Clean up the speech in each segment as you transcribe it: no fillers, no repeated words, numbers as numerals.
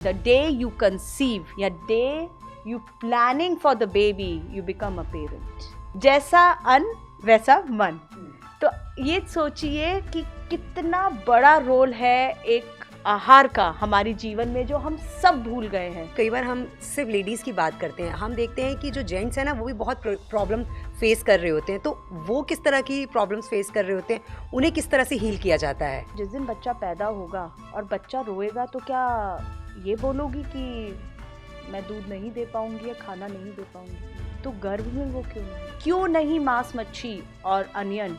The day you conceive या day you planning for the baby, you become a parent. जैसा अन्न वैसा मन. तो ये सोचिए कि कितना बड़ा रोल है एक आहार का हमारे जीवन में जो हम सब भूल गए हैं. कई बार हम सिर्फ लेडीज़ की बात करते हैं, हम देखते हैं कि जो जेंट्स हैं ना वो भी बहुत प्रॉब्लम फेस कर रहे होते हैं. तो वो किस तरह की प्रॉब्लम्स फेस कर रहे होते हैं, उन्हें किस तरह से हील किया जाता है? जिस दिन बच्चा पैदा होगा और बच्चा रोएगा तो क्या ये बोलोगी कि मैं दूध नहीं दे पाऊंगी या खाना नहीं दे पाऊंगी? तो गर्भ में वो क्यों नहीं मांस मच्छी और अनियन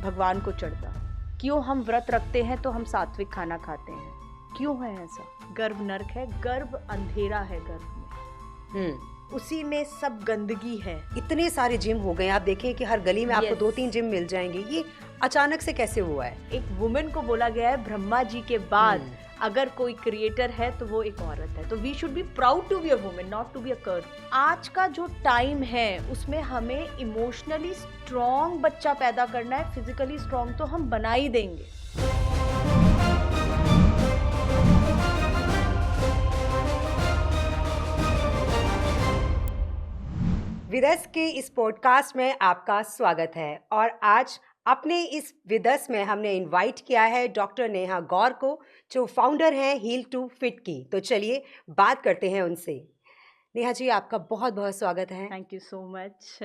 भगवान को चढ़ता? क्यों हम व्रत रखते हैं तो हम सात्विक खाना खाते हैं? क्यों है ऐसा? गर्भ नरक है, गर्भ अंधेरा है गर्भ में. उसी में सब गंदगी है. इतने सारे जिम हो गए, आप देखें कि हर गली में आपको 2-3 जिम मिल जाएंगे. ये अचानक से कैसे हुआ है? एक वुमेन को बोला गया है ब्रह्मा जी के बाद अगर कोई क्रिएटर है तो वो एक औरत है. तो we should be proud to be a women, not to be a curse. आज का जो टाइम है उसमें हमें इमोशनली स्ट्रॉन्ग बच्चा पैदा करना है. फिजिकली स्ट्रॉन्ग तो हम बना ही देंगे. विदस के इस पॉडकास्ट में आपका स्वागत है और आज अपने इस विदस में हमने इनवाइट किया है डॉक्टर नेहा गौर को, जो फाउंडर हैं हील टू फिट की. तो चलिए बात करते हैं उनसे. नेहा जी, आपका बहुत बहुत स्वागत है. Thank you so much.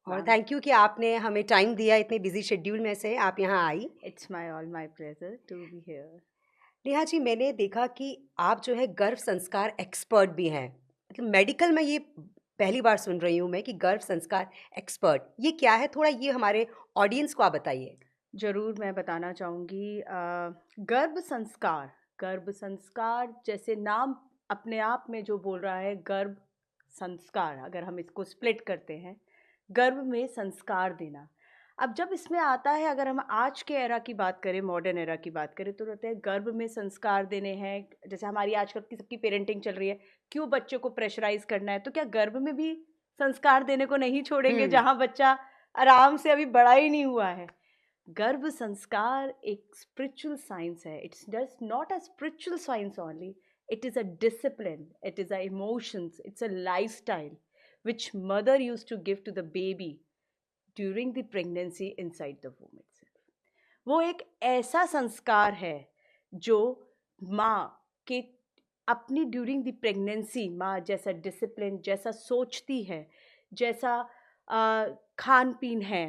और थैंक यू कि आपने हमें टाइम दिया. इतने बिजी शेड्यूल में से आप यहाँ आई. It's my pleasure to be here. Neha ji, मैंने देखा कि आप जो है गर्भ संस्कार एक्सपर्ट भी हैं. मतलब मेडिकल में ये पहली बार सुन रही हूँ मैं कि गर्भ संस्कार एक्सपर्ट. ये क्या है? थोड़ा ये हमारे ऑडियंस को आप बताइए. ज़रूर, मैं बताना चाहूँगी. गर्भ संस्कार जैसे नाम अपने आप में जो बोल रहा है, गर्भ संस्कार, अगर हम इसको स्प्लिट करते हैं, गर्भ में संस्कार देना. अब जब इसमें आता है, अगर हम आज के एरा की बात करें, मॉडर्न एरा की बात करें, तो रहते हैं गर्भ में संस्कार देने हैं. जैसे हमारी आजकल की सबकी पेरेंटिंग चल रही है, क्यों बच्चे को प्रेशराइज करना है? तो क्या गर्भ में भी संस्कार देने को नहीं छोड़ेंगे जहाँ बच्चा आराम से अभी बड़ा ही नहीं हुआ है? गर्भ संस्कार एक स्पिरिचुअल साइंस है. It's just not a spiritual science only, it is a discipline, it is a emotions, it's a lifestyle which mother used to give to the baby during the pregnancy inside the womb itself. वो एक ऐसा संस्कार है जो माँ के अपनी during the pregnancy माँ जैसा डिसिप्लिन, जैसा सोचती है, जैसा खान पीन है.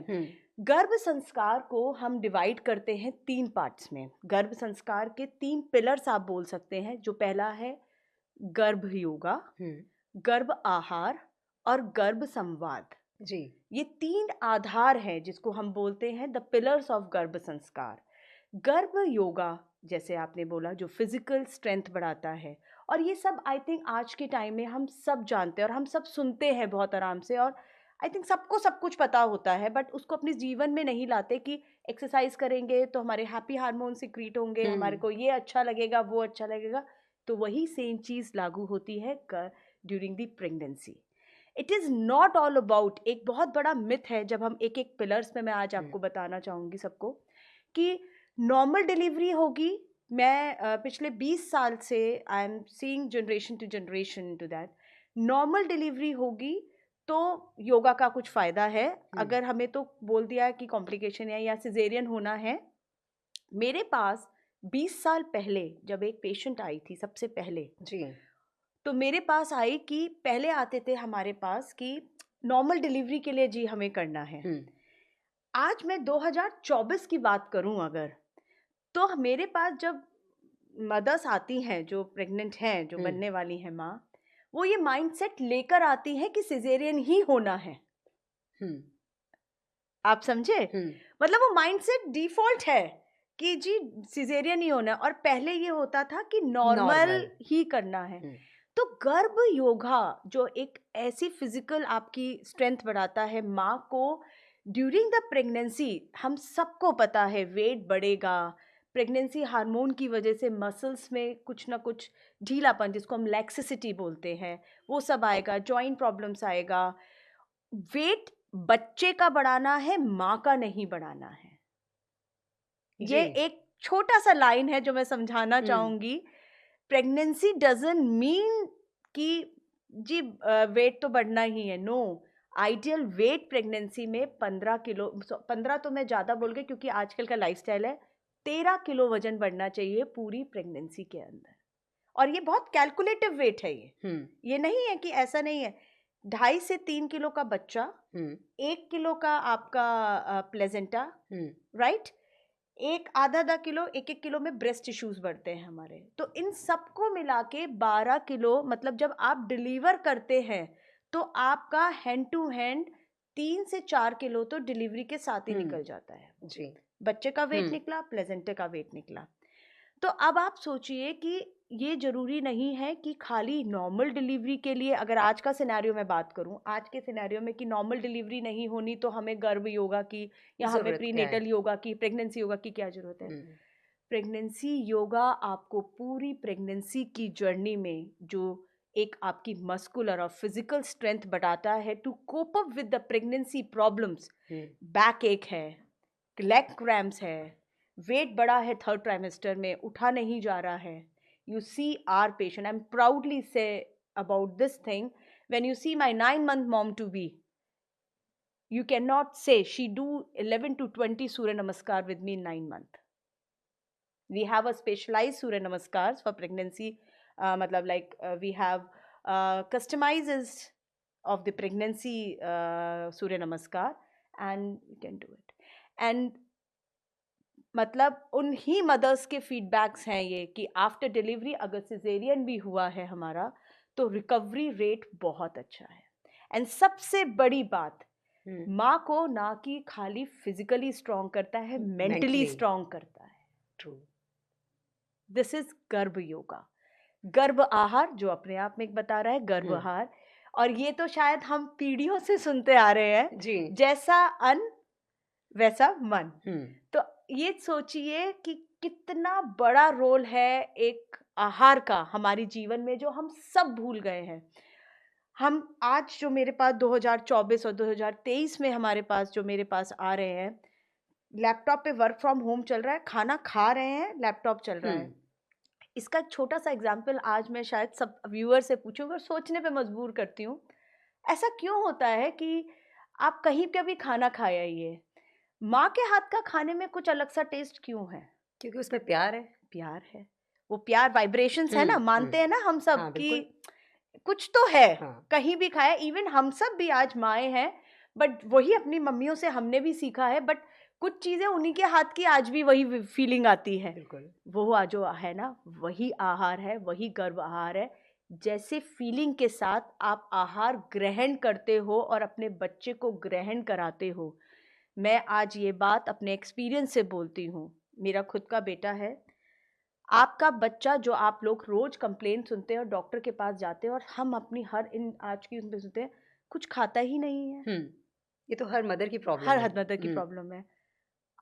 गर्भ संस्कार को हम डिवाइड करते हैं 3 पार्ट्स में. गर्भ संस्कार के 3 पिलर्स आप बोल सकते हैं. जो पहला है गर्भ योगा, गर्भ आहार और गर्भ संवाद. जी, ये 3 आधार हैं जिसको हम बोलते हैं द पिलर्स ऑफ गर्भ संस्कार. गर्भ योगा, जैसे आपने बोला, जो फिजिकल स्ट्रेंथ बढ़ाता है. और ये सब आई थिंक आज के टाइम में हम सब जानते हैं और हम सब सुनते हैं बहुत आराम से. और आई थिंक सबको सब कुछ पता होता है, बट उसको अपने जीवन में नहीं लाते कि एक्सरसाइज करेंगे तो हमारे हैप्पी हार्मोन सिक्रीट होंगे, हमारे को ये अच्छा लगेगा, वो अच्छा लगेगा. तो वही सेम चीज़ लागू होती है during the pregnancy. It is not all about. एक बहुत बड़ा मिथ है, जब हम एक एक पिलर्स में मैं आज आपको बताना चाहूँगी सबको, कि नॉर्मल डिलीवरी होगी. मैं पिछले 20 साल से I am seeing generation to generation to that. Normal delivery होगी तो योगा का कुछ फ़ायदा है. अगर हमें तो बोल दिया कि कॉम्प्लिकेशन है या सिजेरियन होना है. मेरे पास 20 साल पहले जब एक पेशेंट आई थी सबसे पहले जी, तो मेरे पास आई कि पहले आते थे हमारे पास कि नॉर्मल डिलीवरी के लिए जी हमें करना है. आज मैं 2024 की बात करूं अगर, तो मेरे पास जब मदर्स आती हैं जो प्रेग्नेंट हैं, जो बनने वाली हैं माँ, वो ये माइंडसेट लेकर आती हैं कि सिजेरियन ही होना है. आप समझे? मतलब वो माइंडसेट डिफॉल्ट है कि जी सिजेरियन ही होना है. और पहले ये होता था कि नॉर्मल ही करना है. तो गर्भ योगा जो एक ऐसी फिजिकल आपकी स्ट्रेंथ बढ़ाता है माँ को ड्यूरिंग द प्रेगनेंसी. हम सबको पता है वेट बढ़ेगा, प्रेगनेंसी हार्मोन की वजह से मसल्स में कुछ ना कुछ ढीलापन, जिसको हम लैक्सिसिटी बोलते हैं, वो सब आएगा, जॉइंट प्रॉब्लम्स आएगा. वेट बच्चे का बढ़ाना है, माँ का नहीं बढ़ाना है. ये एक छोटा सा लाइन है जो मैं समझाना चाहूँगी. प्रेगनेंसी डजंट मीन कि जी वेट तो बढ़ना ही है। नो, आइडियल वेट प्रेगनेंसी में 15 किलो, 15 तो मैं ज़्यादा बोल गई क्योंकि आजकल का लाइफस्टाइल है, 13 किलो वजन बढ़ना चाहिए पूरी प्रेगनेंसी के अंदर। और ये बहुत कैलकुलेटिव वेट है ये नहीं है कि ऐसा नहीं है। 2.5 से 3 किलो का बच्चा, 1 किलो का आपका प्लेजेंटा, राइट, एक आधा किलो, 1 किलो में ब्रेस्ट टिश्यूज बढ़ते हैं हमारे। तो इन सबको मिला के 12 किलो, मतलब जब आप डिलीवर करते हैं तो आपका हैंड टू हैंड 3 से 4 किलो तो डिलीवरी के साथ ही निकल जाता है जी। बच्चे का वेट निकला, प्लेजेंटे का वेट निकला। तो अब आप सोचिए कि ये जरूरी नहीं है कि खाली नॉर्मल डिलीवरी के लिए, अगर आज का सिनेरियो में बात करूं, आज के सिनेरियो में कि नॉर्मल डिलीवरी नहीं होनी तो हमें गर्भ योगा की या हमें प्रीनेटल योगा की, प्रेगनेंसी योगा की क्या जरूरत है? प्रेगनेंसी योगा आपको पूरी प्रेगनेंसी की जर्नी में जो एक आपकी मस्कुलर और फिजिकल स्ट्रेंथ बढ़ाता है to cope up with the pregnancy problems. Back ache है, लेग क्रैम्प्स है, वेट बढ़ा है 3rd ट्राइमेस्टर में, उठा नहीं जा रहा है। You see our patient, I'm proudly say about this thing, when you see my 9-month mom to be, you cannot say she do 11 to 20 Surya Namaskar with me in 9 months. We have a specialized Surya Namaskars for pregnancy, matlab like we have customizes of the pregnancy Surya Namaskar, and you can do it. And मतलब उन्हीं mother's के feedbacks हैं ये कि after delivery अगर caesarean भी हुआ है हमारा तो रिकवरी रेट बहुत अच्छा है। एंड सबसे बड़ी बात, माँ को ना कि खाली फिजिकली स्ट्रॉन्ग करता है, मेंटली स्ट्रॉन्ग करता है। ट्रू। दिस इज गर्भ योगा। गर्भ आहार जो अपने आप में एक बता रहा है, गर्भ आहार, और ये तो शायद हम पीढ़ियों से सुनते आ रहे हैं जी। जैसा अन्न वैसा मन। तो ये सोचिए कि कितना बड़ा रोल है एक आहार का हमारी जीवन में जो हम सब भूल गए हैं। हम आज जो मेरे पास 2024 और 2023 में हमारे पास जो मेरे पास आ रहे हैं, लैपटॉप पे वर्क फ्रॉम होम चल रहा है, खाना खा रहे हैं, लैपटॉप चल रहा है। इसका एक छोटा सा एग्जाम्पल आज मैं शायद सब व्यूअर से पूछूंगा और सोचने पे मजबूर करती हूँ। ऐसा क्यों होता है कि आप कहीं पे भी खाना खाया ही है, माँ के हाथ का खाने में कुछ अलग सा टेस्ट क्यों है? क्योंकि उसमें प्यार है। प्यार है, वो प्यार वाइब्रेशंस है ना, मानते हैं ना हम सब कि कुछ तो है। कहीं भी खाया, इवन हम सब भी आज माए हैं, बट वही अपनी मम्मियों से हमने भी सीखा है, बट कुछ चीजें उन्हीं के हाथ की आज भी वही फीलिंग आती है। वो जो है ना, वही आहार है, वही गर्भ आहार है। जैसे फीलिंग के साथ आप आहार ग्रहण करते हो और अपने बच्चे को ग्रहण कराते हो। मैं आज ये बात अपने एक्सपीरियंस से बोलती हूँ, मेरा खुद का बेटा है। आपका बच्चा, जो आप लोग रोज कंप्लेंट सुनते हैं और डॉक्टर के पास जाते हैं और हम अपनी हर इन आज की उसमें सुनते हैं, कुछ खाता ही नहीं है। ये तो हर मदर की प्रॉब्लम है। हर मदर की प्रॉब्लम है।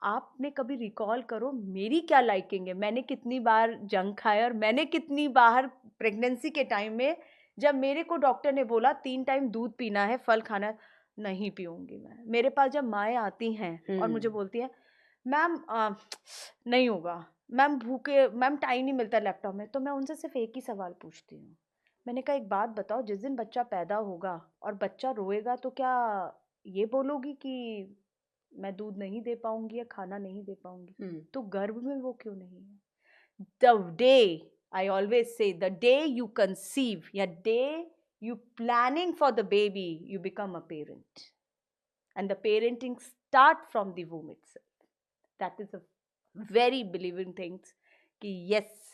आपने कभी रिकॉल करो मेरी क्या लाइकिंग है, मैंने कितनी बार जंक खाया, और मैंने कितनी बार प्रेगनेंसी के टाइम में जब मेरे को डॉक्टर ने बोला 3 टाइम दूध पीना है, फल खाना है, नहीं पीऊंगी मैं। मेरे पास जब माएँ आती हैं और मुझे बोलती हैं मैम नहीं होगा, मैम भूखे, मैम टाइम नहीं मिलता लैपटॉप में, तो मैं उनसे सिर्फ एक ही सवाल पूछती हूँ। मैंने कहा एक बात बताओ, जिस दिन बच्चा पैदा होगा और बच्चा रोएगा तो क्या ये बोलोगी कि मैं दूध नहीं दे पाऊंगी या खाना नहीं दे पाऊंगी? तो गर्भ में वो क्यों नहीं है? The day, I always say, the day you conceive या day you planning for the baby, you become a parent, and the parenting start from the womb itself. That is a very believing things कि yes,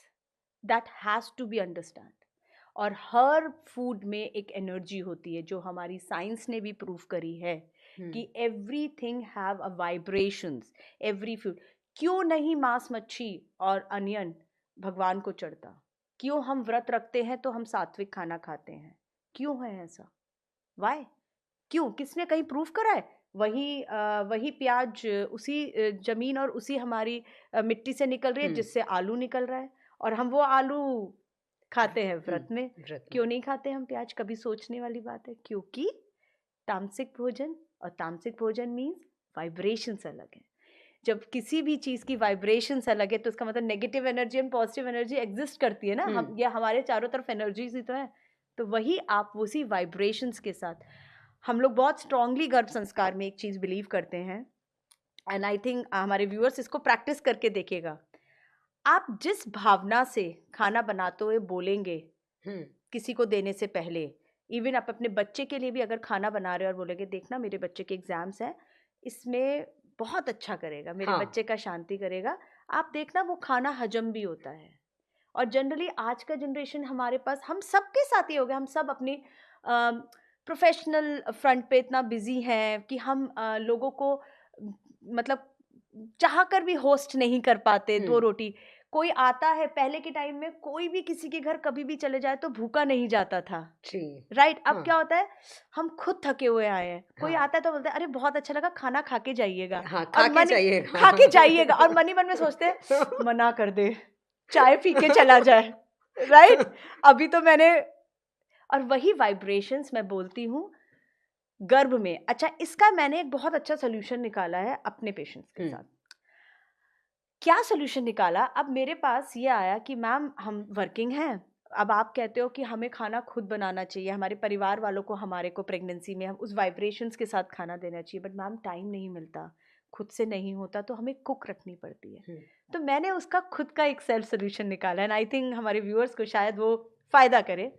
that has to be understand. और हर food में एक energy होती है जो हमारी science ने भी प्रूव करी है कि everything have a vibrations, every food. क्यों नहीं मांस, मच्छी और अनियन भगवान को चढ़ता? क्यों हम व्रत रखते हैं तो हम सात्विक खाना खाते हैं? क्यों है ऐसा? वाई? क्यों? किसने कहीं प्रूफ करा है? वही प्याज उसी जमीन और उसी हमारी मिट्टी से निकल रही है जिससे आलू निकल रहा है, और हम वो आलू खाते हैं व्रत में। क्यों नहीं खाते हम प्याज? कभी सोचने वाली बात है। क्योंकि तामसिक भोजन, और तामसिक भोजन मीन्स वाइब्रेशंस अलग है। जब किसी भी चीज़ की वाइब्रेशंस अलग है तो उसका मतलब negative energy and positive energy exist करती है ना, हम ये हमारे चारों तरफ एनर्जीज ही तो है। तो वही आप उसी वाइब्रेशंस के साथ, हम लोग बहुत स्ट्रांगली गर्भ संस्कार में एक चीज़ बिलीव करते हैं, एंड आई थिंक हमारे व्यूअर्स इसको प्रैक्टिस करके देखेगा। आप जिस भावना से खाना बनाते हुए बोलेंगे किसी को देने से पहले, इवन आप अपने बच्चे के लिए भी अगर खाना बना रहे हो और बोलेंगे देखना मेरे बच्चे के एग्जाम्स हैं, इसमें बहुत अच्छा करेगा, मेरे बच्चे का शांति करेगा, आप देखना वो खाना हजम भी होता है। और जनरली आज का जनरेशन हमारे पास, हम सबके साथ ही हो गया, हम सब अपनी प्रोफेशनल फ्रंट पे इतना बिजी हैं कि हम लोगों को मतलब चाह कर भी होस्ट नहीं कर पाते। दो रोटी कोई आता है, पहले के टाइम में कोई भी किसी के घर कभी भी चले जाए तो भूखा नहीं जाता था, राइट? अब क्या होता है, हम खुद थके हुए आए हैं, कोई आता है तो बोलते हैं अरे बहुत अच्छा लगा, खाना खा के जाइएगा, खा के जाइएगा, और मन ही मन में सोचते हैं मना कर दे, चाय पी के चला जाए, राइट? अभी तो मैंने, और वही वाइब्रेशंस मैं बोलती हूँ गर्भ में। अच्छा, इसका मैंने एक बहुत अच्छा सोल्यूशन निकाला है अपने पेशेंट्स के साथ। क्या सोल्यूशन निकाला? अब मेरे पास ये आया कि मैम हम वर्किंग हैं, अब आप कहते हो कि हमें खाना खुद बनाना चाहिए, हमारे परिवार वालों को, हमारे को प्रेगनेंसी में हम उस वाइब्रेशंस के साथ खाना देना चाहिए, बट मैम टाइम नहीं मिलता, खुद से नहीं होता, तो हमें कुक रखनी पड़ती है। तो मैंने उसका खुद का एक सेल्फ सोल्यूशन निकाला, एंड आई थिंक हमारे व्यूअर्स को शायद वो फायदा करे।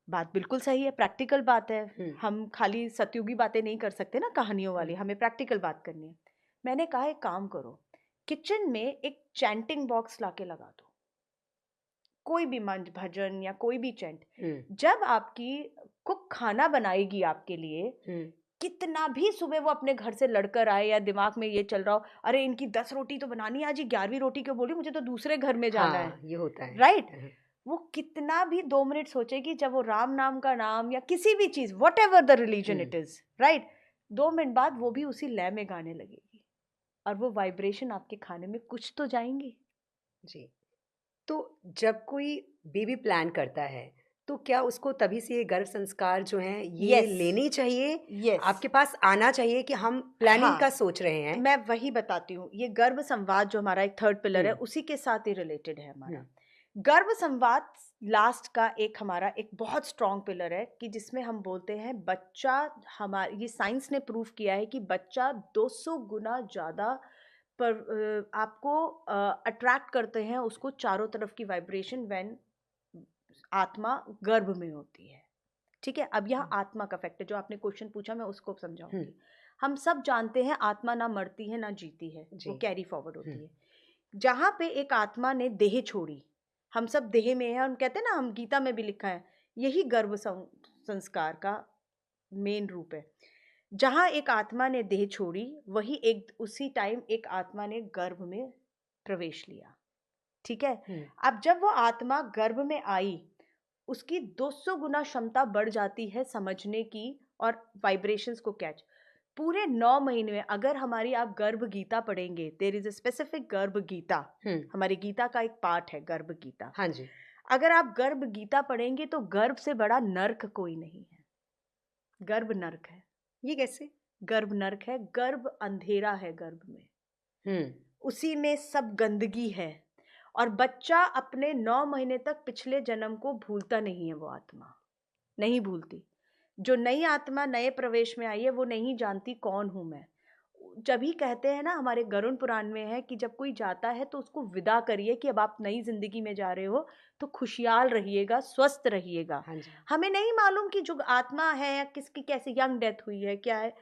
बात बिल्कुल सही है, प्रैक्टिकल बात है, हम खाली सत्युगी बातें नहीं कर सकते ना कहानियों वाली, हमें प्रैक्टिकल बात करनी है। मैंने कहा एक काम करो, किचन में एक चैंटिंग बॉक्स लाके लगा दो, कोई भी मंत्र भजन या कोई भी चैंट, जब आपकी कुक खाना बनाएगी आपके लिए, कितना भी सुबह वो अपने घर से लड़कर आए या दिमाग में ये चल रहा हो अरे इनकी 10 रोटी तो बनानी है आज, 11वीं रोटी क्यों बोली, मुझे तो दूसरे घर में जाना है, ये होता है, राइट? वो कितना भी 2 मिनट सोचेगी, जब वो राम नाम का नाम या किसी भी चीज, what ever the religion it is, right, 2 minute बाद वो भी उसी लय में गाने लगेगी, और वो वाइब्रेशन आपके खाने में कुछ तो जाएंगी। जी। तो जब कोई बेबी प्लान करता है तो क्या उसको तभी से ये गर्भ संस्कार जो हैं ये लेनी चाहिए? आपके पास आना चाहिए कि हम प्लानिंग का सोच रहे हैं? मैं वही बताती हूँ, ये गर्भ संवाद जो हमारा एक थर्ड पिलर है, उसी के साथ ही रिलेटेड है हमारा। गर्भ संवाद लास्ट का एक हमारा एक बहुत स्ट्रॉन्ग पिलर है कि जिसमें हम बोलते हैं बच्चा, हमारे ये साइंस ने प्रूव किया है कि बच्चा 200 गुना ज़्यादा पर आपको अट्रैक्ट करते हैं उसको चारों तरफ की वाइब्रेशन व्हेन आत्मा गर्भ में होती है, ठीक है? अब यहाँ आत्मा का फैक्ट है, जो आपने क्वेश्चन पूछा मैं उसको समझाऊंगी। हम सब जानते हैं आत्मा ना मरती है ना जीती है, वो कैरी फॉरवर्ड होती है। जहाँ पे एक आत्मा ने देह छोड़ी, हम सब देह में है, हम कहते हैं ना, हम गीता में भी लिखा है, यही गर्भ संस्कार का मेन रूप है। जहाँ एक आत्मा ने देह छोड़ी, वही एक उसी टाइम एक आत्मा ने गर्भ में प्रवेश लिया, ठीक है? अब जब वो आत्मा गर्भ में आई, उसकी 200 गुना क्षमता बढ़ जाती है समझने की और वाइब्रेशंस को कैच। पूरे 9 महीने में अगर हमारी आप गर्भ गीता पढ़ेंगे, देयर इज अ स्पेसिफिक गर्भ गीता, हमारी गीता का एक पार्ट है गर्भ गीता। हाँ जी। अगर आप गर्भ गीता पढ़ेंगे तो गर्भ से बड़ा नर्क कोई नहीं है, गर्भ नर्क है। ये कैसे? गर्भ नर्क है, गर्भ अंधेरा है गर्भ में, उसी में सब गंदगी है, और बच्चा अपने 9 महीने तक पिछले जन्म को भूलता नहीं है, वो आत्मा नहीं भूलती। जो नई आत्मा नए प्रवेश में आई है वो नहीं जानती कौन हूं मैं। जब ही कहते हैं ना, हमारे गरुड़ पुराण में है कि जब कोई जाता है तो उसको विदा करिए कि अब आप नई जिंदगी में जा रहे हो, तो खुशहाल रहिएगा, स्वस्थ रहिएगा। हमें नहीं मालूम कि जो आत्मा है या किसकी कैसी यंग डेथ हुई है, क्या है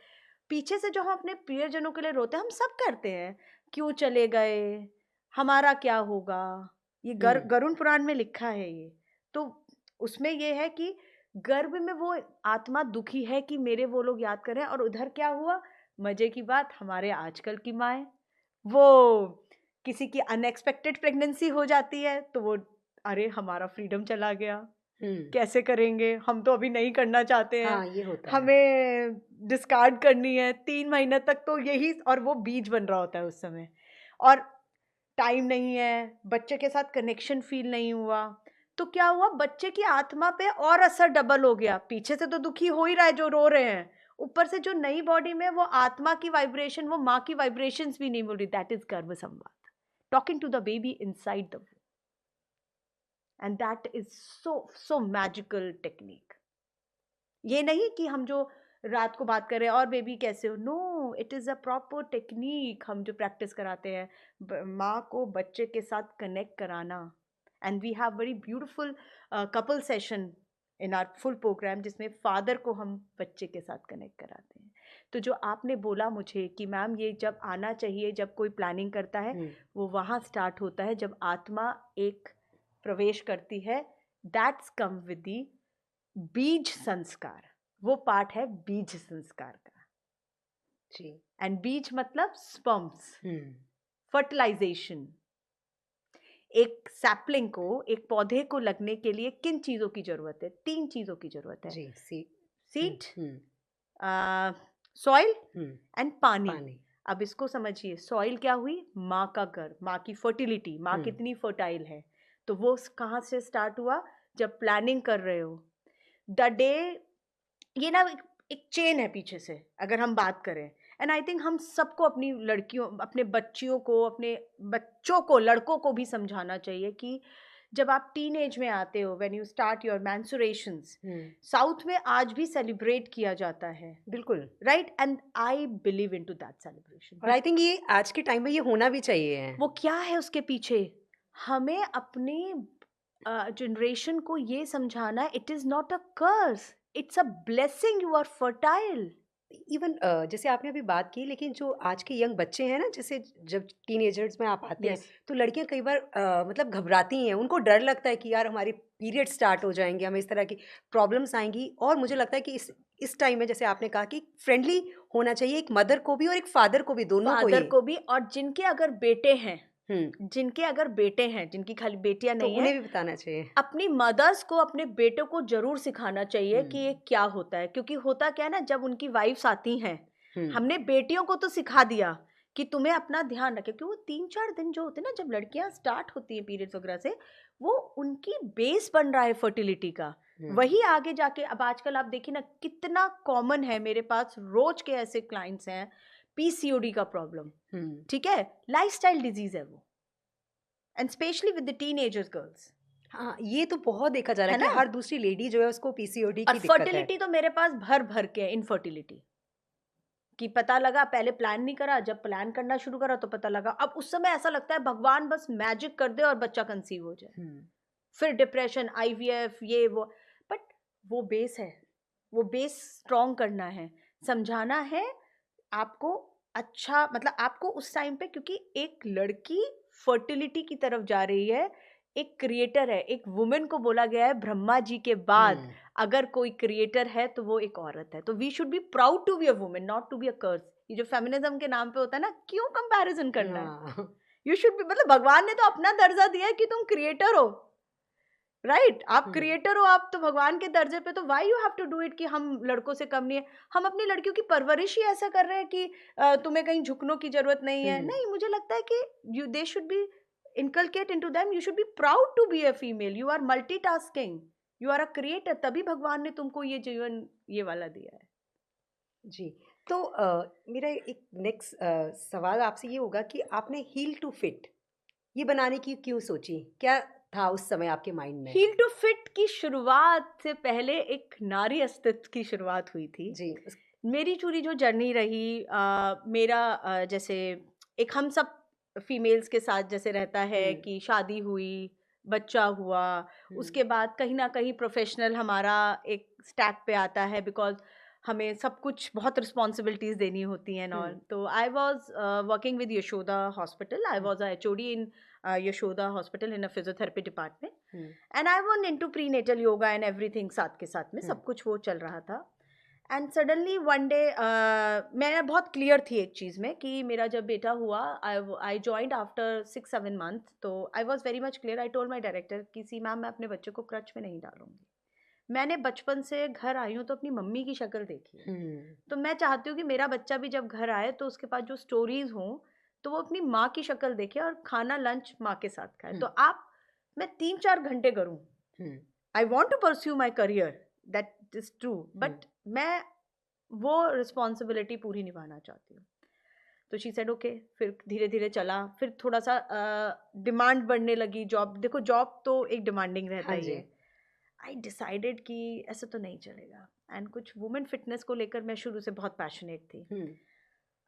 पीछे से जो हम अपने प्रियजनों के लिए रोते हैं, हम सब करते हैं, क्यों चले गए, हमारा क्या होगा, ये गरुड़ पुराण में लिखा है ये। तो उसमें ये है कि गर्भ में वो आत्मा दुखी है कि मेरे वो लोग याद कर रहे हैं, और उधर क्या हुआ, मजे की बात, हमारे आजकल की माएँ, वो किसी की अनएक्सपेक्टेड प्रेगनेंसी हो जाती है तो वो अरे हमारा फ्रीडम चला गया, कैसे करेंगे, हम तो अभी नहीं करना चाहते हैं, ये होता है, हमें डिस्कार्ड करनी है 3 महीने तक, तो यही, और वो बीज बन रहा होता है उस समय, और टाइम नहीं है, बच्चे के साथ कनेक्शन फील नहीं हुआ, तो क्या हुआ, बच्चे की आत्मा पे और असर डबल हो गया। पीछे से तो दुखी हो ही रहा है जो रो रहे हैं, ऊपर से जो नई बॉडी में वो आत्मा की वाइब्रेशन, वो माँ की वाइब्रेशंस भी नहीं बोल रही, दैट इज गर्भ संवाद, talking to the baby inside the, and that is so magical technique. ये नहीं कि हम जो रात को बात कर रहे हैं और बेबी कैसे हो, no, it is a proper technique. हम जो प्रैक्टिस कराते हैं माँ को बच्चे के साथ कनेक्ट कराना, and we have very beautiful couple session in our full program जिसमें फादर को हम बच्चे के साथ कनेक्ट कराते हैं। तो जो आपने बोला मुझे कि मैम ये जब आना चाहिए, जब कोई प्लानिंग करता है, वो वहाँ स्टार्ट होता है जब आत्मा एक प्रवेश करती है, दैट्स कम विद दी बीज संस्कार। वो पार्ट है बीज संस्कार का जी। एंड बीज मतलब स्पर्म्स, फर्टिलाइजेशन। एक सैपलिंग को, एक पौधे को लगने के लिए किन चीजों की जरूरत है? 3 चीजों की जरूरत है जी। सीड, सॉइल एंड पानी। पानी। अब इसको समझिए, सॉइल क्या हुई? माँ का गर्भ, माँ की फर्टिलिटी, माँ कितनी फर्टाइल है। तो वो कहाँ से स्टार्ट हुआ? जब प्लानिंग कर रहे हो, द डे, ये ना एक चेन है पीछे से अगर हम बात करें। एंड आई थिंक हम सबको अपनी लड़कियों, अपने बच्चियों को, अपने बच्चों को, लड़कों को भी समझाना चाहिए कि जब आप टीन एज में आते हो, when you start your menstruations, south में आज भी सेलिब्रेट किया जाता है, बिल्कुल right, and I believe in to that celebration. और आई थिंक ये आज के टाइम में ये होना भी चाहिए। वो क्या है उसके पीछे? हमें अपने जनरेशन को ये समझाना, it is not a curse, it's a blessing, you are fertile. Even जैसे आपने अभी बात की, लेकिन जो आज के यंग बच्चे हैं ना, जैसे जब टीनेजर्स में आप आते हैं, तो लड़कियां कई बार मतलब घबराती हैं, उनको डर लगता है कि यार हमारे पीरियड स्टार्ट हो जाएंगे, हमें इस तरह की प्रॉब्लम्स आएंगी। और मुझे लगता है कि इस टाइम में, जैसे आपने कहा कि फ्रेंडली होना चाहिए, एक मदर को भी और एक फादर को भी, दोनों को ही। फादर को भी, और जिनके अगर बेटे हैं, जिनके अगर बेटे हैं, जिनकी खाली बेटियां तो नहीं उन्हें है, भी बताना चाहिए। अपनी मदर्स को अपने बेटों को जरूर सिखाना चाहिए कि ये क्या होता है। क्योंकि होता क्या है ना, जब उनकी वाइफ्स आती हैं, हमने बेटियों को तो सिखा दिया कि तुम्हें अपना ध्यान रखे, क्योंकि वो 3-4 दिन जो होते हैं ना, जब लड़कियां स्टार्ट होती हैं पीरियड्स वगैरह से, वो उनकी बेस बन रहा है फर्टिलिटी का। वही आगे जाके, अब आजकल आप देखिए ना कितना कॉमन है, मेरे पास रोज के ऐसे क्लाइंट्स हैं, पीसीओडी का प्रॉब्लम, ठीक है, लाइफस्टाइल डिजीज है वो, and specially with the teenagers girls. हाँ, ये तो बहुत देखा जा रहा है है कि ना? हर दूसरी लेडी जो है उसको पीसीओडी और की दिक्कत है। फर्टिलिटी तो मेरे पास भर भर के है, इनफर्टिलिटी कि पता लगा, पहले प्लान नहीं करा, जब प्लान करना शुरू करा तो पता लगा। अब उस समय ऐसा लगता है भगवान बस मैजिक कर दे और बच्चा कंसीव हो जाए। फिर डिप्रेशन, आईवीएफ, ये वो, बट वो बेस है, वो बेस स्ट्रॉन्ग करना है, समझाना है आपको। अच्छा, मतलब आपको उस टाइम पे, क्योंकि एक लड़की फर्टिलिटी की तरफ जा रही है, एक क्रिएटर है, एक वुमेन को बोला गया है ब्रह्मा जी के बाद अगर कोई क्रिएटर है तो वो एक औरत है। तो we should be proud to be a women, not to be a curse. ये जो फेमिनिज्म के नाम पे होता है ना, क्यों कंपैरिजन करना है? यू शुड बी, मतलब भगवान ने तो अपना दर्जा दिया है कि तुम क्रिएटर हो, राइट, आप क्रिएटर हो, आप तो भगवान के दर्जे पे, तो why you have to do it कि हम लड़कों से कम नहीं है। हम अपनी लड़कियों की परवरिश ही ऐसा कर रहे हैं कि तुम्हें कहीं झुकने की जरूरत नहीं है। नहीं, मुझे लगता है कि you, they should be inculcate into them, you should be proud to be a female, you are multitasking, you are a creator, तभी भगवान ने तुमको ये जीवन ये वाला दिया है। जी, तो मेरा एक नेक्स्ट सवाल आपसे ये होगा कि आपने हील टू फिट ये बनाने की क्यों सोची? क्या था उस समय आपके माइंड में? हील टू फिट की शुरुआत से पहले एक नारी अस्तित्व की शुरुआत हुई थी जी। मेरी चूरी जो जर्नी रही, मेरा जैसे एक हम सब फीमेल्स के साथ जैसे रहता है कि शादी हुई, बच्चा हुआ, उसके बाद कहीं ना कहीं प्रोफेशनल हमारा एक स्टैक पे आता है, बिकॉज हमें सब कुछ बहुत रिस्पॉन्सिबिलिटीज देनी होती हैं ऑल। तो I was working with Yashoda hospital, I was a HOD in Yashoda hospital in a physiotherapy department, and I want in to prenatal yoga and everything, साथ के साथ में सब कुछ वो चल रहा था। एंड सडनली वन डे मैं बहुत क्लियर थी एक चीज़ में कि मेरा जब बेटा हुआ, आई जॉइंड आफ्टर 6-7 मंथ, तो I was very much clear, I told my director कि सी मैम, मैं अपने बच्चे को क्रच में नहीं डालूंगी। मैंने बचपन से घर आई हूँ तो अपनी मम्मी की शक्ल देखी है, तो मैं चाहती हूँ कि मेरा बच्चा भी जब घर आए तो उसके पास जो स्टोरीज हों तो वो अपनी माँ की शक्ल देखे और खाना लंच माँ के साथ खाए। तो आप, मैं 3-4 घंटे करूँ, I want to pursue my career, that is true, but मैं वो रिस्पॉन्सिबिलिटी पूरी निभाना चाहती हूँ। तो शी सेड ओके। फिर धीरे धीरे चला, फिर थोड़ा सा डिमांड बढ़ने लगी। जॉब, देखो जॉब तो एक डिमांडिंग रहता हाँ ही जी। है। आई डिसाइडेड कि ऐसे तो नहीं चलेगा, एंड कुछ वुमेन फिटनेस को लेकर मैं शुरू से बहुत पैशनेट थी।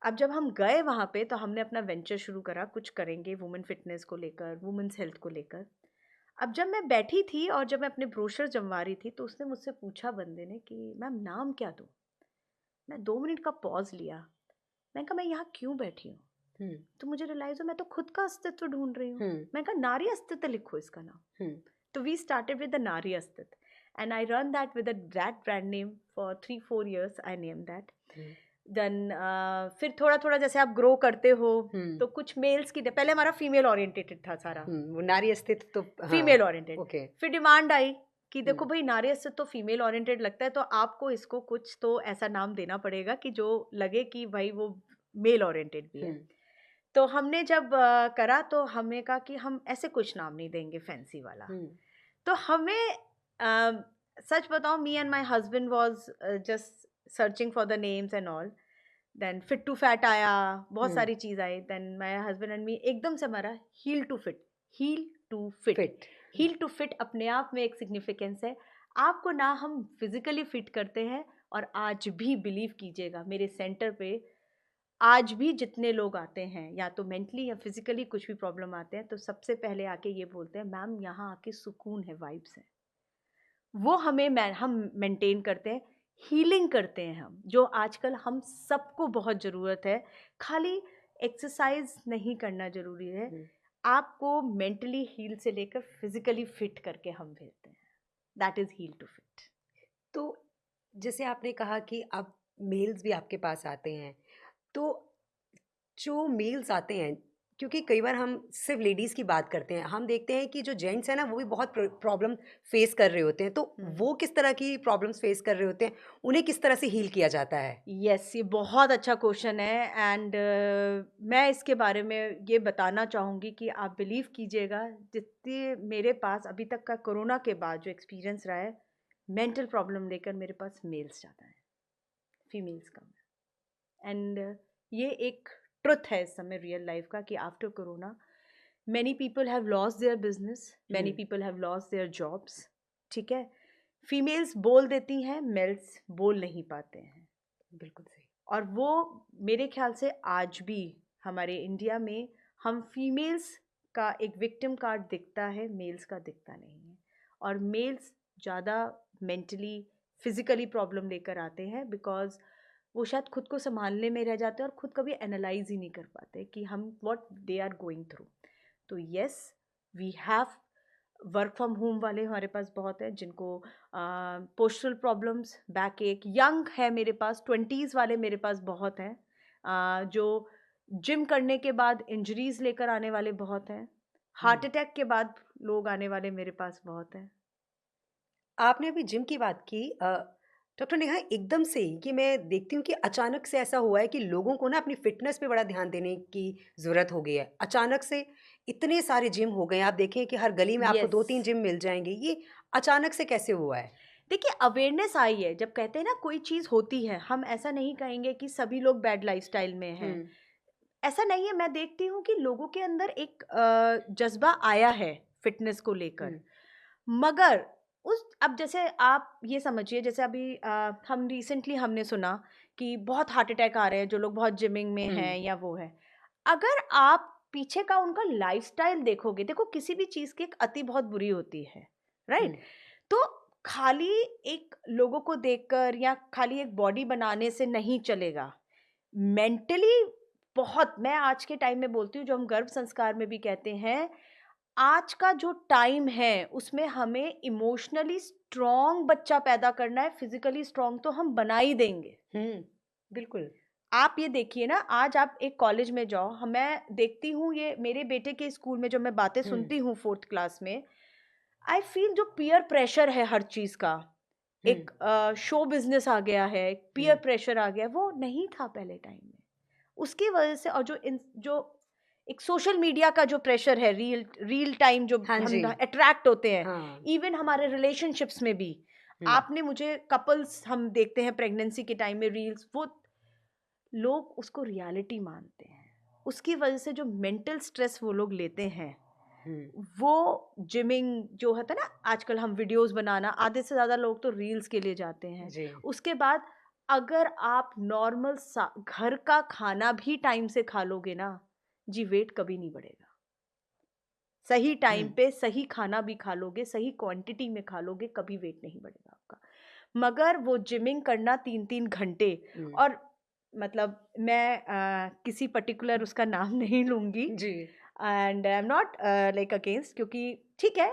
अब जब हम गए वहाँ पे तो हमने अपना वेंचर शुरू करा, कुछ करेंगे वुमेन फिटनेस को लेकर, वुमेन्स हेल्थ को लेकर। अब जब मैं बैठी थी और जब मैं अपने ब्रोशर जमवा रही थी तो उसने मुझसे पूछा बंदे ने कि मैम नाम क्या दूँ। मैं 2 मिनट का पॉज लिया। मैं कहा मैं यहाँ क्यों बैठी हूँ। तो मुझे रियलाइज हो मैं तो खुद का अस्तित्व ढूंढ रही हूँ। मैं कहा नारी अस्तित्व लिखो इसका नाम। तो we started with the Nari Astitva and I run that with that brand name for 3-4 years। I name that. Then फिर थोड़ा थोड़ा जैसे आप ग्रो करते हो तो कुछ मेल्स की, पहले हमारा फीमेल ओरिएंटेड था सारा, वो नारी अस्तित्व तो फीमेल ओरिएंटेड। ओके। फिर डिमांड आई कि देखो भाई नारी अस्तित्व तो फीमेल ओरिएंटेड लगता है, तो आपको इसको कुछ तो ऐसा नाम देना पड़ेगा कि जो लगे कि भाई वो मेल ओरिएंटेड भी है। तो हमने जब करा तो हमने कहा कि हम ऐसे कुछ नाम नहीं देंगे फैंसी वाला। तो हमें सच बताओ, me and my husband was just searching for the names and all. Then fit to fat आया, बहुत सारी चीज आई। Then my husband and me एकदम से हमारा heal to fit. Heal to fit, heal to fit अपने आप में एक सिग्निफिकेंस है। आपको ना हम फिजिकली फिट करते हैं, और आज भी बिलीव कीजिएगा मेरे सेंटर पे आज भी जितने लोग आते हैं या तो मेंटली या फिजिकली कुछ भी प्रॉब्लम आते हैं तो सबसे पहले आके ये बोलते हैं मैम यहाँ आके सुकून है, वाइब्स है। वो हम मेंटेन करते हैं, हीलिंग करते हैं हम, जो आजकल हम सबको बहुत ज़रूरत है। खाली एक्सरसाइज नहीं करना ज़रूरी है, आपको मेंटली हील से लेकर फिजिकली फिट करके हम भेजते हैं। That is Heal to Fit. तो जैसे आपने कहा कि अब मेल्स भी आपके पास आते हैं, तो जो मेल्स आते हैं, क्योंकि कई बार हम सिर्फ लेडीज़ की बात करते हैं, हम देखते हैं कि जो जेंट्स हैं ना वो भी बहुत प्रॉब्लम फेस कर रहे होते हैं, तो वो किस तरह की प्रॉब्लम्स फेस कर रहे होते हैं, उन्हें किस तरह से हील किया जाता है? यस, ये बहुत अच्छा क्वेश्चन है। एंड मैं इसके बारे में ये बताना चाहूँगी कि आप बिलीव कीजिएगा, जितने मेरे पास अभी तक का कोरोना के बाद जो एक्सपीरियंस रहा है, मेंटल प्रॉब्लम लेकर मेरे पास मेल्स ज़्यादा है, फीमेल्स कम है। एंड ये एक ट्रुथ है इस समय रियल लाइफ का कि after corona many people have lost their business, many people have lost their jobs. ठीक है, फीमेल्स बोल देती हैं, मेल्स बोल नहीं पाते हैं। बिल्कुल सही। और वो मेरे ख्याल से आज भी हमारे इंडिया में हम फीमेल्स का एक विक्टिम कार्ड दिखता है, मेल्स का दिखता नहीं है। और मेल्स ज़्यादा मेंटली फिजिकली प्रॉब्लम लेकर आते हैं बिकॉज वो शायद खुद को संभालने में रह जाते हैं और खुद कभी एनालाइज ही नहीं कर पाते कि हम what they are going through. तो yes, we have work from home वाले हमारे पास बहुत है जिनको पोस्टल प्रॉब्लम्स, बैक एक, यंग है मेरे पास, 20s वाले मेरे पास बहुत हैं, जो जिम करने के बाद इंजरीज लेकर आने वाले बहुत हैं, हार्ट अटैक के बाद लोग आने वाले मेरे पास बहुत हैं। आपने अभी जिम की बात की, डॉक्टर नेहा, एकदम से कि मैं देखती हूँ कि अचानक से ऐसा हुआ है कि लोगों को ना अपनी फिटनेस पे बड़ा ध्यान देने की ज़रूरत हो गई है। अचानक से इतने सारे जिम हो गए हैं, आप देखें कि हर गली में आपको Yes. 2-3 जिम मिल जाएंगे। ये अचानक से कैसे हुआ है? देखिए, अवेयरनेस आई है। जब कहते हैं ना कोई चीज़ होती है, हम ऐसा नहीं कहेंगे कि सभी लोग बैड लाइफस्टाइल में हैं। ऐसा नहीं है। मैं देखती हूँ कि लोगों के अंदर एक जज्बा आया है फिटनेस को लेकर, मगर उस अब जैसे आप ये समझिए, जैसे अभी हम रिसेंटली हमने सुना कि बहुत हार्ट अटैक आ रहे हैं जो लोग बहुत जिमिंग में हैं या वो है। अगर आप पीछे का उनका लाइफस्टाइल देखोगे, देखो किसी भी चीज़ की एक अति बहुत बुरी होती है, राइट? तो खाली एक लोगों को देखकर या खाली एक बॉडी बनाने से नहीं चलेगा। मेंटली बहुत, मैं आज के टाइम में बोलती हूँ, जो हम गर्भ संस्कार में भी कहते हैं, आज का जो टाइम है उसमें हमें इमोशनली स्ट्रॉन्ग बच्चा पैदा करना है, फिजिकली स्ट्रॉन्ग तो हम बना ही देंगे। बिल्कुल। आप ये देखिए ना, आज आप एक कॉलेज में जाओ, मैं देखती हूँ ये मेरे बेटे के स्कूल में, जो मैं बातें सुनती हूँ 4th क्लास में, आई फील जो पीयर प्रेशर है हर चीज का, एक शो बिजनेस आ गया है, पीयर प्रेशर आ गया, वो नहीं था पहले टाइम में। उसकी वजह से, और जो एक सोशल मीडिया का जो प्रेशर है, रियल टाइम जो हम अट्रैक्ट होते हैं, इवन हमारे रिलेशनशिप्स में भी आपने मुझे कपल्स हम देखते हैं प्रेगनेंसी के टाइम में रील्स, वो लोग उसको रियलिटी मानते हैं, उसकी वजह से जो मेंटल स्ट्रेस वो लोग लेते हैं, वो जिमिंग जो होता है ना, आजकल हम वीडियोस बनाना, आधे से ज़्यादा लोग तो रील्स के लिए जाते हैं। जी। उसके बाद अगर आप नॉर्मल घर का खाना भी टाइम से खा लोगे ना जी, वेट कभी नहीं बढ़ेगा। सही टाइम पे सही खाना भी खा लोगे, सही क्वांटिटी में खा लोगे, कभी वेट नहीं बढ़ेगा आपका। मगर वो जिमिंग करना 3-3 घंटे, और मतलब मैं किसी पर्टिकुलर उसका नाम नहीं लूँगी, जी। And I am not like against, क्योंकि ठीक है,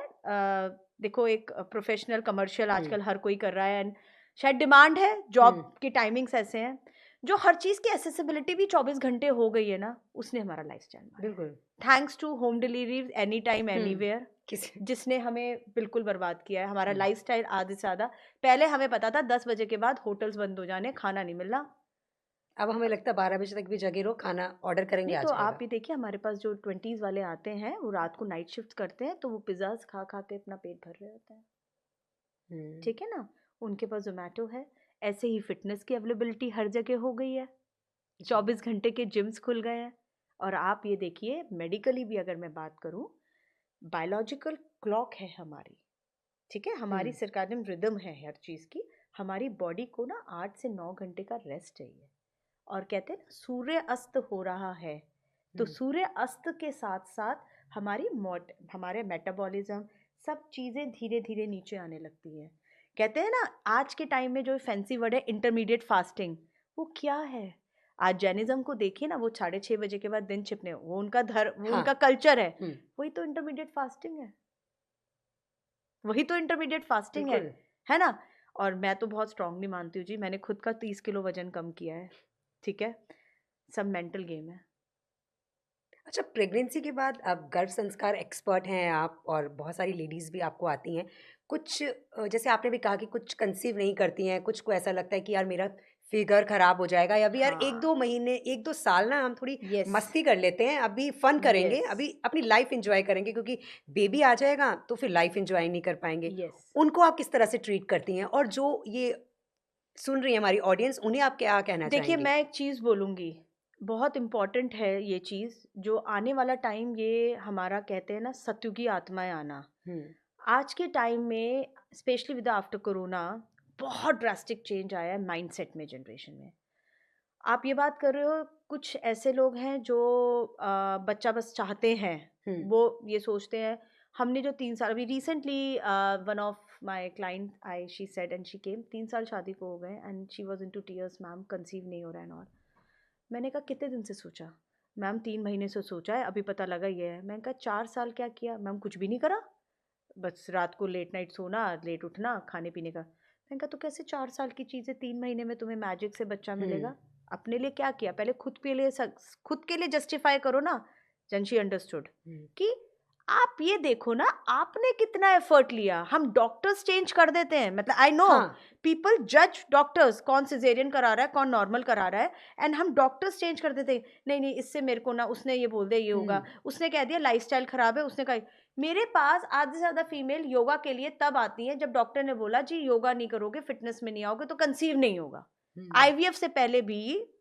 देखो एक प्रोफेशनल कमर्शियल आजकल हर कोई कर रहा है, एंड शायद डिमांड है, जॉब की टाइमिंग्स ऐसे हैं, जो हर चीज़ की एसेसिबिलिटी भी 24 घंटे हो गई है ना, उसने हमारा लाइफस्टाइल मारा है। बिल्कुल। Thanks to home delivery any time anywhere, किसी जिसने हमें बिल्कुल बर्बाद किया है हमारा लाइफस्टाइल आधे से ज़्यादा। पहले हमें पता था 10 बजे के बाद होटल्स बंद हो जाने, खाना नहीं मिलना। अब हमें लगता है 12 बजे तक भी जगे रहो, खाना ऑर्डर करेंगे नहीं आ तो आप जाएगा। ये देखिए, हमारे पास जो 20s वाले आते हैं, वो रात को नाइट शिफ्ट करते हैं, तो वो पिज़्ज़ाज़ खा खा के अपना पेट भर रहे होते हैं, ठीक है ना? उनके पास ज़ोमैटो है। ऐसे ही फिटनेस की अवेलेबिलिटी हर जगह हो गई है, 24 घंटे के जिम्स खुल गए हैं। और आप ये देखिए, मेडिकली भी अगर मैं बात करूँ, बायोलॉजिकल क्लॉक है हमारी, ठीक है? हमारी सर्काडियन रिदम है हर चीज़ की। हमारी बॉडी को ना 8 से 9 घंटे का रेस्ट चाहिए, और कहते हैं ना, सूर्य अस्त हो रहा है, तो सूर्य अस्त के साथ साथ हमारे मेटाबॉलिज्म, सब चीज़ें धीरे धीरे नीचे आने लगती हैं। कहते हैं ना, आज के टाइम में जो फैंसी वर्ड है इंटरमीडिएट फास्टिंग, वो क्या है? आज जैनिज्म को देखिए ना, वो 6:30 बजे के बाद दिन छिपने, वो उनका वो उनका कल्चर है, वही तो इंटरमीडिएट फास्टिंग है, वही तो इंटरमीडिएट फास्टिंग है ना? और मैं तो बहुत स्ट्रांगली मानती हूँ जी, मैंने खुद का 30 किलो वजन कम किया है, ठीक है? सब मेंटल गेम है। अच्छा, प्रेगनेंसी के बाद अब गर्भ संस्कार एक्सपर्ट हैं आप, और बहुत सारी लेडीज़ भी आपको आती हैं। कुछ जैसे आपने भी कहा कि कुछ कंसीव नहीं करती हैं, कुछ को ऐसा लगता है कि यार मेरा फिगर खराब हो जाएगा, या अभी यार 1-2 हाँ, महीने 1-2 साल ना हम थोड़ी यस, मस्ती कर लेते हैं, अभी फन करेंगे, यस, अभी अपनी लाइफ एन्जॉय करेंगे, क्योंकि बेबी आ जाएगा तो फिर लाइफ एन्जॉय नहीं कर पाएँगे। यस। उनको आप किस तरह से ट्रीट करती हैं? और जो ये सुन रही है हमारी ऑडियंस, उन्हें आप क्या कहना देखिए, चाहेंगी? मैं एक चीज़ बोलूँगी, बहुत इम्पोर्टेंट है ये चीज़, जो आने वाला टाइम, ये हमारा कहते हैं ना, सतयुगी आत्माएँ आना। हुँ, आज के टाइम में स्पेशली विद आफ्टर कोरोना, बहुत ड्रास्टिक चेंज आया है माइंडसेट में, जनरेशन में। आप ये बात कर रहे हो, कुछ ऐसे लोग हैं जो बच्चा बस चाहते हैं, हुँ, वो ये सोचते हैं, हमने जो 3 साल, अभी recently one of my client I, she said and she came, 3 साल शादी को हो गए, and she was into tears, ma'am conceive नहीं हो रहा है, और मैंने कहा कितने दिन से सोचा? मैम 3 महीने से सोचा है, अभी पता लगा ये है। मैंने कहा 4 साल क्या किया? मैम कुछ भी नहीं करा, बस रात को लेट नाइट सोना, लेट उठना, खाने पीने का। मैंने कहा तो कैसे 4 साल की चीज़ें 3 महीने में तुम्हें मैजिक से बच्चा हुँ, मिलेगा? अपने लिए क्या किया? पहले खुद के लिए जस्टिफाई करो ना। देन शी अंडरस्टूड हुँ। कि आप ये देखो ना, आपने कितना एफर्ट लिया। हम डॉक्टर्स चेंज कर देते हैं, मतलब आई नो हाँ, पीपल जज डॉक्टर्स, कौन सिजेरियन करा रहा है, कौन नॉर्मल करा रहा है, एंड हम डॉक्टर्स चेंज कर देते हैं। नहीं नहीं, इससे मेरे को ना, उसने ये बोल दिया ये होगा, हुँ, उसने कह दिया लाइफस्टाइल खराब है, उसने कहा। मेरे पास आधे से ज़्यादा फीमेल योगा के लिए तब आती हैं जब डॉक्टर ने बोला जी योगा नहीं करोगे, फिटनेस में नहीं आओगे तो कंसीव नहीं होगा। हुँ, आईवीएफ से पहले भी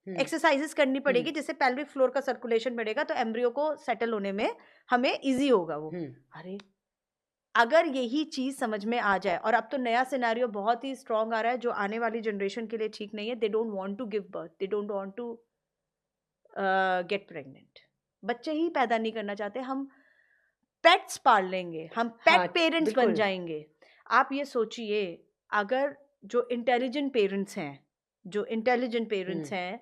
हुँ, एक्सरसाइजेस करनी हुँ, पड़ेगी, जिससे पेल्विक फ्लोर का सर्कुलेशन बढ़ेगा, तो एम्ब्रियो को सेटल होने में हमें ईज़ी होगा वो। हुँ, अरे! अगर यही चीज़ समझ में आ जाए, और अब तो नया सिनेरियो बहुत ही स्ट्रॉन्ग आ रहा है, जो आने वाली जनरेशन के लिए ठीक नहीं है। They don't want to give birth, they don't want to get pregnant. बच्चे ही पैदा नहीं करना चाहते। हम पेट्स पाल लेंगे, हम हाँ, पेट पेरेंट्स बन बिल्कुल, जाएँगे। आप ये सोचिए, अगर जो इंटेलिजेंट पेरेंट्स हैं, जो इंटेलिजेंट हुँ, पेरेंट्स हैं,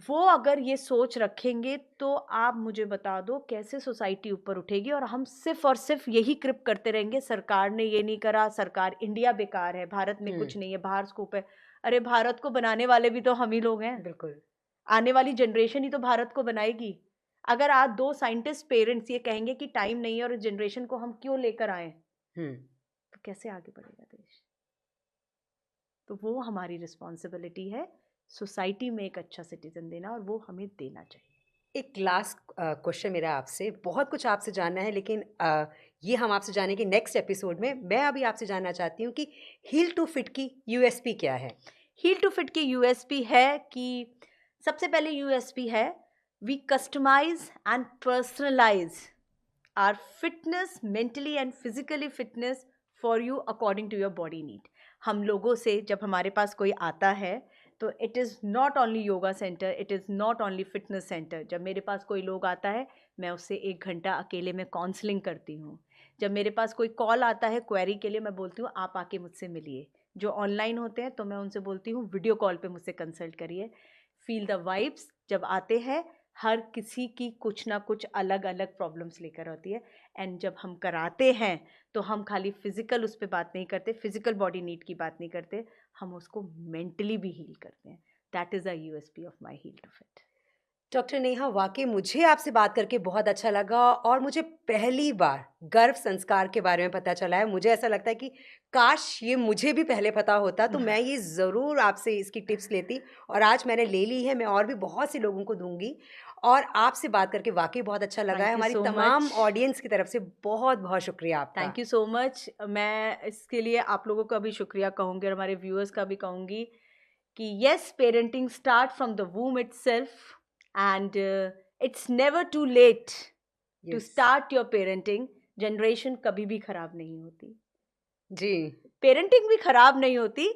वो अगर ये सोच रखेंगे, तो आप मुझे बता दो कैसे सोसाइटी ऊपर उठेगी, और हम सिर्फ़ और सिर्फ़ यही क्रिप करते रहेंगे, सरकार ने ये नहीं करा, सरकार, इंडिया बेकार है, भारत में हुँ, कुछ नहीं है, बाहर स्कोप है। अरे! भारत को बनाने वाले भी तो हम ही लोग हैं। बिल्कुल, आने वाली जनरेशन ही तो भारत को बनाएगी। अगर आज 2 साइंटिस्ट पेरेंट्स ये कहेंगे कि टाइम नहीं है और इस जनरेशन को हम क्यों लेकर आएँ, हुँ। तो कैसे आगे बढ़ेगा देश? तो वो हमारी रिस्पॉन्सिबिलिटी है, सोसाइटी में एक अच्छा सिटीज़न देना, और वो हमें देना चाहिए। एक लास्ट क्वेश्चन मेरा आपसे, बहुत कुछ आपसे जानना है, लेकिन ये हम आपसे जानेंगे नेक्स्ट एपिसोड में। मैं अभी आपसे जानना चाहती हूँ कि हील टू फिट की यूएसपी क्या है? हील टू फिट की यूएसपी है कि सबसे पहले यूएसपी है we customize and personalize our fitness, mentally and physically fitness for you according to your body need. हम लोगों से जब हमारे पास कोई आता है तो it is not only yoga centre, it is not only fitness centre. जब मेरे पास कोई लोग आता है मैं उससे 1 घंटा अकेले में काउंसलिंग करती हूँ। जब मेरे पास कोई कॉल आता है क्वेरी के लिए, मैं बोलती हूँ आप आके मुझसे मिलिए। जो ऑनलाइन होते हैं तो मैं उनसे बोलती हूँ वीडियो कॉल पे मुझसे कंसल्ट करिए। Feel the vibes. जब आते हैं हर किसी की कुछ ना कुछ अलग अलग प्रॉब्लम्स लेकर आती है, एंड जब हम कराते हैं तो हम खाली फिजिकल उस पर बात नहीं करते, फिजिकल बॉडी नीड की बात नहीं करते, हम उसको मेंटली भी हील करते हैं। That is a USP of my Heal to Fit. Doctor Neha, वाकई मुझे आपसे बात करके बहुत अच्छा लगा और मुझे पहली बार गर्भ संस्कार के बारे में पता चला है। मुझे ऐसा लगता है कि काश ये मुझे भी पहले पता होता तो मैं ये ज़रूर आपसे इसकी टिप्स लेती, और आज मैंने ले ली है। मैं और भी बहुत से लोगों को दूंगी। और आपसे बात करके वाकई बहुत अच्छा लगा है। थैंक यू हमारी सो तमाम मच। ऑडियंस की तरफ से बहुत बहुत शुक्रिया आपका। Thank you so much. मैं इसके लिए आप लोगों का भी शुक्रिया कहूँगी और हमारे व्यूअर्स का भी कहूँगी कि yes, parenting start from the womb itself and it's never too late to Yes. Start your parenting. Generation कभी भी खराब नहीं होती, जी। पेरेंटिंग भी खराब नहीं होती,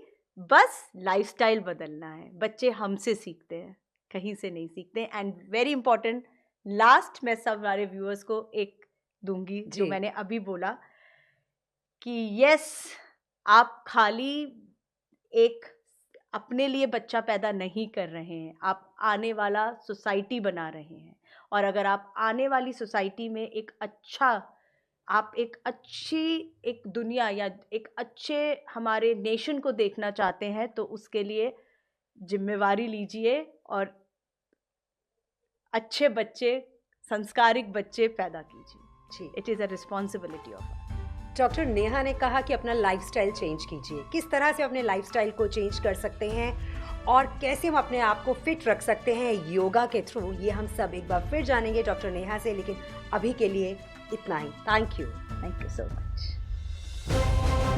बस लाइफस्टाइल बदलना है। बच्चे हमसे सीखते हैं, कहीं से नहीं सीखते। एंड वेरी इंपॉर्टेंट, लास्ट मैं सब हमारे व्यूअर्स को एक दूंगी जो जी। मैंने अभी बोला कि यस, आप खाली एक अपने लिए बच्चा पैदा नहीं कर रहे हैं, आप आने वाला सोसाइटी बना रहे हैं। और अगर आप आने वाली सोसाइटी में आप एक अच्छी एक दुनिया या एक अच्छे हमारे नेशन को देखना चाहते हैं तो उसके लिए जिम्मेवारी लीजिए और अच्छे बच्चे, संस्कारिक बच्चे पैदा कीजिए। जी। It is a responsibility of us. Doctor Neha ने कहा कि अपना लाइफस्टाइल चेंज कीजिए। किस तरह से अपने लाइफस्टाइल को चेंज कर सकते हैं और कैसे हम अपने आप को फिट रख सकते हैं योगा के थ्रू, ये हम सब एक बार फिर जानेंगे डॉक्टर नेहा से। लेकिन अभी के लिए इतना ही। Thank you. Thank you so much.